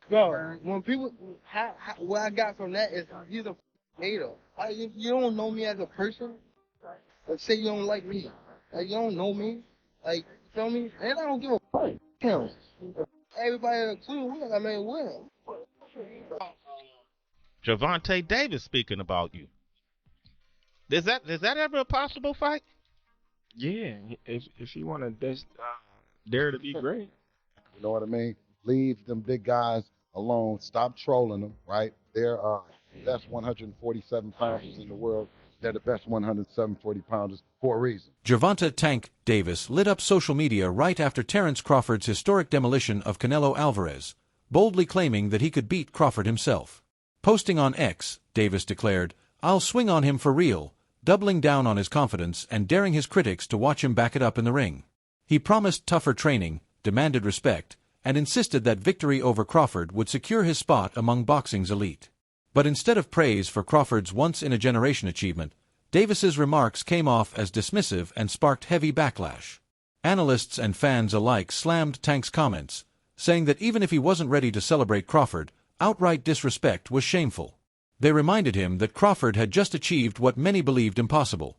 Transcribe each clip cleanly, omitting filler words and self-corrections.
Bro, when people, what I got from that is he's a hater. Like, if you don't know me as a person, like, say you don't like me, like, you don't know me, like, you feel me? And I don't give a fuck. Him. Everybody at the clue, I mean, win. Gervonta Davis speaking about you. Is that ever a possible fight? Yeah, if you want to dare to be great. You know what I mean? Leave them big guys alone. Stop trolling them, right? They're the best 147 pounders in the world. They're the best 140 pounders for a reason. Gervonta "Tank" Davis lit up social media right after Terence Crawford's historic demolition of Canelo Alvarez, boldly claiming that he could beat Crawford himself. Posting on X, Davis declared, "I'll swing on him for real," doubling down on his confidence and daring his critics to watch him back it up in the ring. He promised tougher training, demanded respect, and insisted that victory over Crawford would secure his spot among boxing's elite. But instead of praise for Crawford's once-in-a-generation achievement, Davis's remarks came off as dismissive and sparked heavy backlash. Analysts and fans alike slammed Tank's comments, saying that even if he wasn't ready to celebrate Crawford, outright disrespect was shameful. They reminded him that Crawford had just achieved what many believed impossible,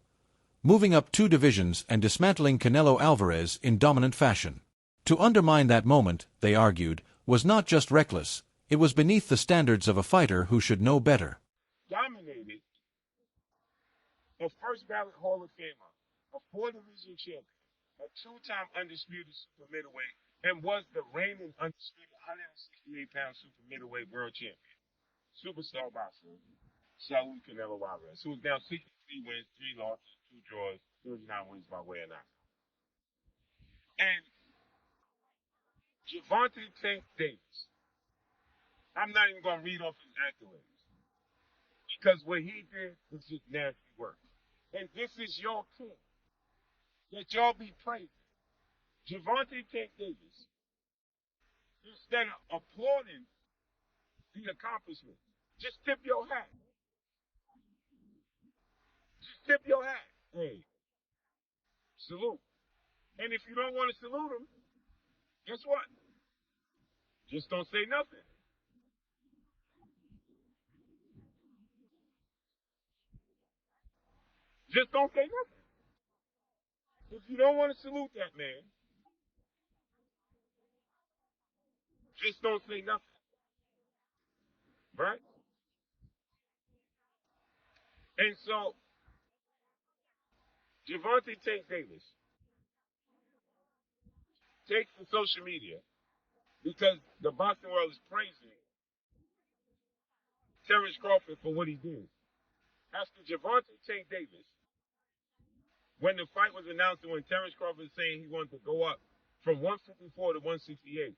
moving up 2 divisions and dismantling Canelo Alvarez in dominant fashion. To undermine that moment, they argued, was not just reckless, it was beneath the standards of a fighter who should know better. Dominated a first ballot Hall of Famer, a 4-division champion, a 2-time undisputed super middleweight, and was the reigning undisputed 168-pound super middleweight world champion. Superstar boxer, Saul Canelo Alvarez, who is now 63 wins, 3 losses, 2 draws, 39 wins by way of knockout. And Gervonta "Tank" Davis, I'm not even going to read off his accolades, because what he did was just nasty work. And this is your king that y'all be praising. Gervonta "Tank" Davis, instead of applauding the accomplishment, just tip your hat. Just tip your hat. Hey, salute. And if you don't want to salute him, guess what? Just don't say nothing. Just don't say nothing. If you don't want to salute that man, just don't say nothing. Right? And so, Gervonta "Tank" Davis takes to social media because the boxing world is praising Terence Crawford for what he did. After Gervonta "Tank" Davis, when the fight was announced and when Terence Crawford was saying he wanted to go up from 154 to 168,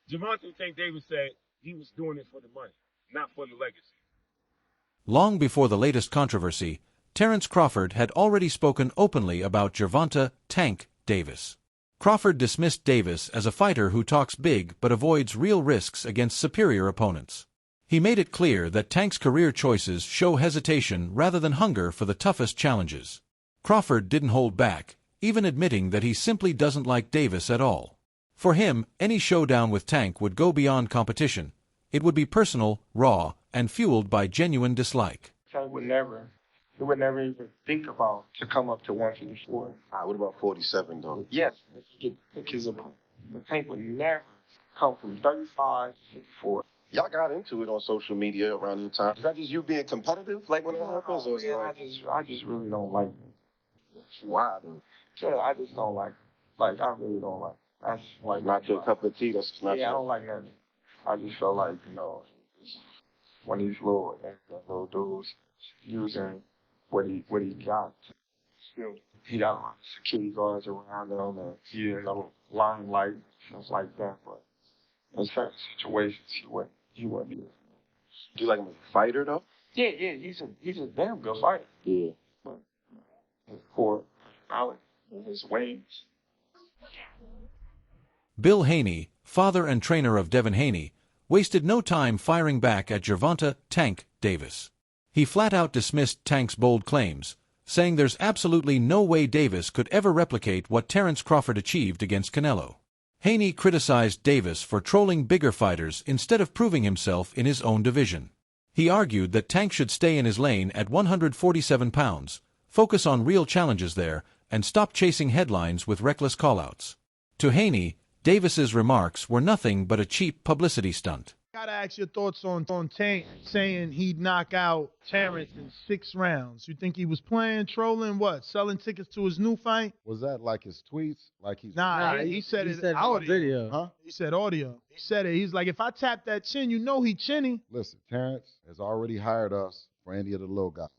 Gervonta "Tank" Davis said he was doing it for the money, not for the legacy. Long before the latest controversy, Terence Crawford had already spoken openly about Gervonta "Tank" Davis. Crawford dismissed Davis as a fighter who talks big but avoids real risks against superior opponents. He made it clear that Tank's career choices show hesitation rather than hunger for the toughest challenges. Crawford didn't hold back, even admitting that he simply doesn't like Davis at all. For him, any showdown with Tank would go beyond competition. It would be personal, raw, and fueled by genuine dislike. Tank would never even think about to come up to 154. What about 47, though? Yes, because Tank would never come from 35 to 54. Y'all got into it on social media around the time. Is that just you being competitive, like when it happens? Or Yeah, I just really don't like it. Why, though? Yeah, I just don't like it. Like, I really don't like it. That's like Not your cup of tea, that's just not yeah, I your... don't like that. I just feel like, when these little dudes using what he got. Still, he got a lot of security guards around him, and he in the limelight, things like that. But in certain situations, he wouldn't be. Do you like him as a fighter, though? Yeah, he's a damn good fighter. Yeah. But for knowledge in his ways. Bill Haney, father and trainer of Devin Haney, wasted no time firing back at Gervonta "Tank" Davis. He flat-out dismissed Tank's bold claims, saying there's absolutely no way Davis could ever replicate what Terence Crawford achieved against Canelo. Haney criticized Davis for trolling bigger fighters instead of proving himself in his own division. He argued that Tank should stay in his lane at 147 pounds, focus on real challenges there, and stop chasing headlines with reckless callouts. To Haney, Davis's remarks were nothing but a cheap publicity stunt. Gotta ask your thoughts on Tank saying he'd knock out Terence in 6 rounds. You think he was playing, trolling, what? Selling tickets to his new fight? Was that like his tweets? Like he's Nah, he said it audio. Video. Huh? He said audio. He said it. He's like, if I tap that chin, you know he chinny. Listen, Terrence has already hired us for any of the little guys.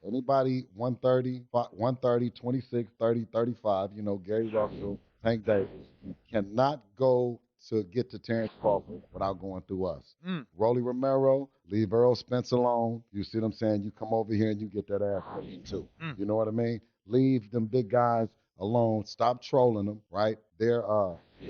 Anybody 130, 26, 30, 35, you know, Gary Russell, Tank Davis, cannot go to get to Terence Crawford without going through us. Rolly Romero, leave Earl Spence alone. You see what I'm saying? You come over here and you get that ass beat too. You know what I mean? Leave them big guys alone. Stop trolling them, right? They're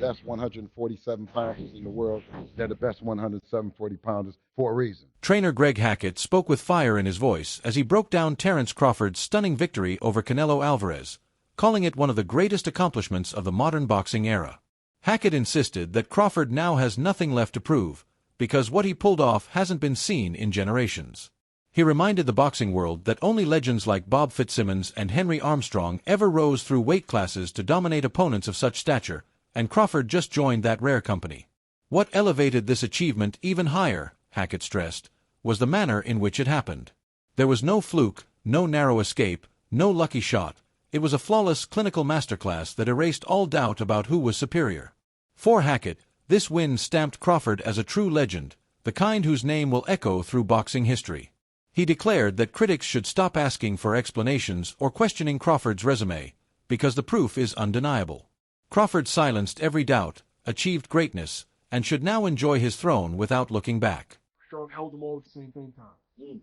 best 147 pounders in the world. They're the best 140 pounders for a reason. Trainer Greg Hackett spoke with fire in his voice as he broke down Terence Crawford's stunning victory over Canelo Alvarez, calling it one of the greatest accomplishments of the modern boxing era. Hackett insisted that Crawford now has nothing left to prove, because what he pulled off hasn't been seen in generations. He reminded the boxing world that only legends like Bob Fitzsimmons and Henry Armstrong ever rose through weight classes to dominate opponents of such stature, and Crawford just joined that rare company. What elevated this achievement even higher, Hackett stressed, was the manner in which it happened. There was no fluke, no narrow escape, no lucky shot. It was a flawless clinical masterclass that erased all doubt about who was superior. For Hackett, this win stamped Crawford as a true legend, the kind whose name will echo through boxing history. He declared that critics should stop asking for explanations or questioning Crawford's resume, because the proof is undeniable. Crawford silenced every doubt, achieved greatness, and should now enjoy his throne without looking back. Strong held them all at the same time.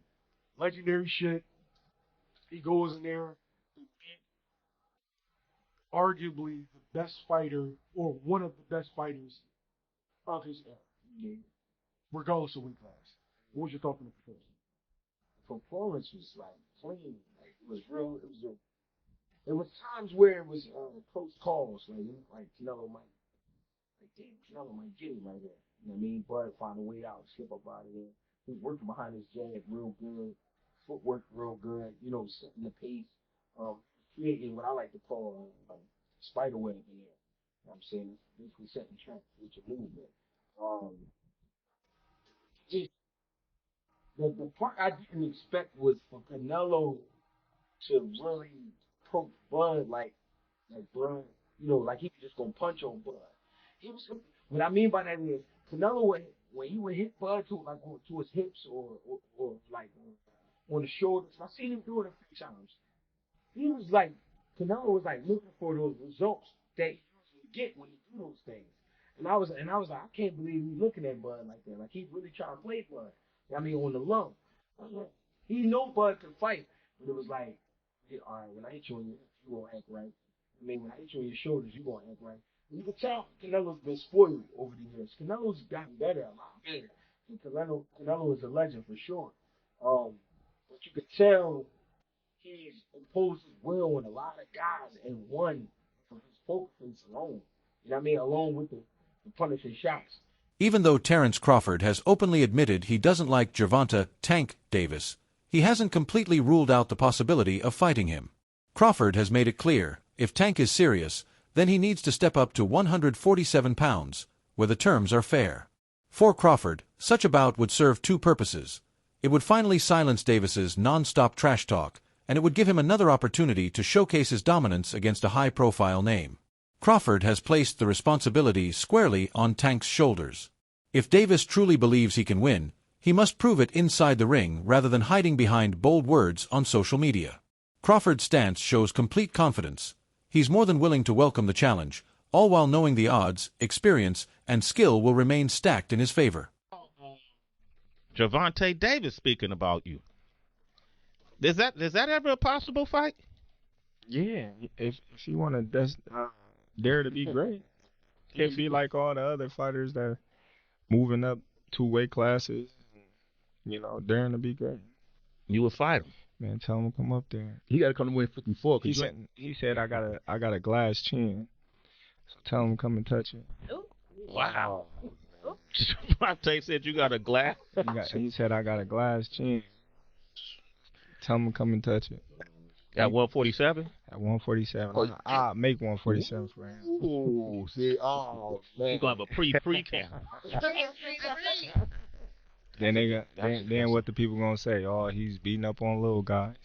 Legendary shit. He goes in there to beat arguably the best fighter, or one of the best fighters of his era, regardless of weight class. What was your thought on the performance? The performance was like clean. Like, it was real. There was times where it was close calls. Like Canelo might get him right there. You know what I mean? But find a way out, slip up out of there. He was working behind his jab real good. Footwork real good. You know, setting the pace. Creating what I like to call spider web in there. You know what I'm saying? Basically setting traps with your movement. Just the part I didn't expect was for Canelo to really poke Bud like Bud, you know, like he was just gonna punch on Bud. What I mean by that is Canelo, when he would hit Bud to his hips or like on the shoulders, I seen him do it a few times. He was like, Canelo was like looking for those results that he usually get when he do those things. And I was like, I can't believe he's looking at Bud like that. Like he's really trying to play Bud. I mean, on the low. He know Bud can fight, but it was like, yeah, all right, when I hit you on your hips, you gonna act right. I mean, when I hit you on your shoulders, you gonna act right. And you can tell Canelo's been spoiled over the years. Canelo's gotten better, a lot better. And Canelo is a legend for sure. But you could tell he's imposed his will on a lot of guys and won from his focus alone. You know what I mean? Along with the punishing shots. Even though Terence Crawford has openly admitted he doesn't like Gervonta Tank Davis, he hasn't completely ruled out the possibility of fighting him. Crawford has made it clear, if Tank is serious, then he needs to step up to 147 pounds, where the terms are fair. For Crawford, such a bout would serve two purposes. It would finally silence Davis's non-stop trash talk, and it would give him another opportunity to showcase his dominance against a high-profile name. Crawford has placed the responsibility squarely on Tank's shoulders. If Davis truly believes he can win, he must prove it inside the ring rather than hiding behind bold words on social media. Crawford's stance shows complete confidence. He's more than willing to welcome the challenge, all while knowing the odds, experience, and skill will remain stacked in his favor. Gervonta Davis speaking about you. Is that ever a possible fight? Yeah, if you want to dare to be great, can't be like all the other fighters that moving up 2 weight classes, you know, daring to be great. You would fight him. Man, tell him to come up there. He got to come to win 54. He said I got a glass chin. So tell him come and touch it. Wow. Monte said you got a glass. He said I got a glass chin. Tell him come and touch it. At 147? At 147. I'll make 147 for him. Ooh, see, man. We're gonna have a pre-camp. Then what the people gonna say? Oh, he's beating up on little guys.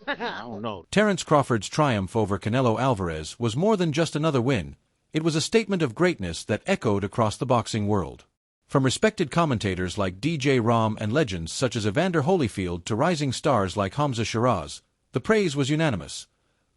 I don't know. Terence Crawford's triumph over Canelo Alvarez was more than just another win. It was a statement of greatness that echoed across the boxing world. From respected commentators like DJ Ram and legends such as Evander Holyfield to rising stars like Hamza Shiraz, the praise was unanimous.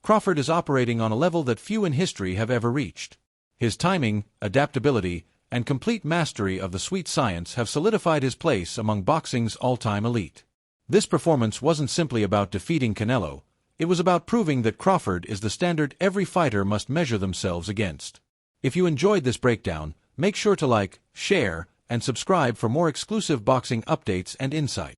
Crawford is operating on a level that few in history have ever reached. His timing, adaptability, and complete mastery of the sweet science have solidified his place among boxing's all-time elite. This performance wasn't simply about defeating Canelo. It was about proving that Crawford is the standard every fighter must measure themselves against. If you enjoyed this breakdown, make sure to like, share, and subscribe for more exclusive boxing updates and insight.